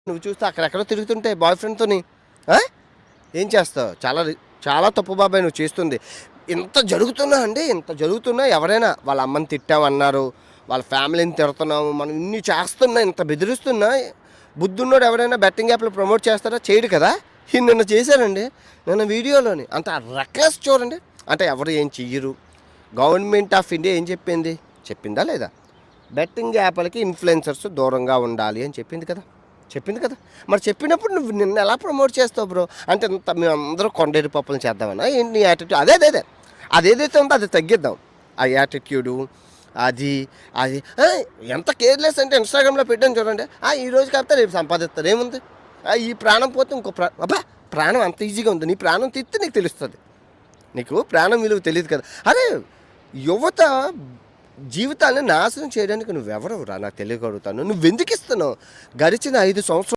నువ్వు చూస్తే అక్కడెక్కడో తిరుగుతుంటే బాయ్ ఫ్రెండ్తోని ఏం చేస్తావు? చాలా చాలా తప్పు బాబాయ్ నువ్వు చేస్తుంది. ఇంత జరుగుతున్నా ఎవరైనా వాళ్ళ అమ్మని తిట్టామన్నారు, వాళ్ళ ఫ్యామిలీని తిడుతున్నాము, మనం ఇన్ని చేస్తున్నా, ఇంత బెదిరిస్తున్నా బుద్ధున్నోడు ఎవరైనా బెట్టింగ్ యాప్లు ప్రమోట్ చేస్తారా? చేయడు కదా. ఇది నిన్న చేశారండి, నిన్న వీడియోలోని అంత రెక్లెస్ చూడండి. అంటే ఎవరు ఏం చెయ్యరు. గవర్నమెంట్ ఆఫ్ ఇండియా ఏం చెప్పింది? చెప్పిందా లేదా? బెట్టింగ్ యాప్లకి ఇన్ఫ్లుయెన్సర్స్ దూరంగా ఉండాలి అని చెప్పింది కదా. మరి చెప్పినప్పుడు నువ్వు నిన్న ఎలా ప్రమోట్ చేస్తావు బ్రో? అంటే మేము అందరూ కొండేరు పప్పులు చేద్దామన్నా ఏంటి నీ యాటిట్యూడ్? అదేదైతే ఉందో అది తగ్గిద్దాం. ఆ యాటిట్యూడు అది అది ఎంత కేర్లెస్ అంటే ఇన్స్టాగ్రామ్లో పెట్టాను చూడండి. ఈ రోజు కాకపోతే రేపు సంపాదిస్తారు, ఏముంది? ఈ ప్రాణం పోతే ఇంకో ప్రాణం అంత ఈజీగా ఉంది. నీ ప్రాణం తీస్తే నీకు తెలుస్తుంది. నీకు ప్రాణం విలువ తెలియదు కదా. అరే యువత జీవితాన్ని నాశనం చేయడానికి నువ్వెవరవురా? నాకు తెలియగలుగుతాను. నువ్వెందుకు ఇస్తున్నావు? గడిచిన 5 సంవత్సరాలు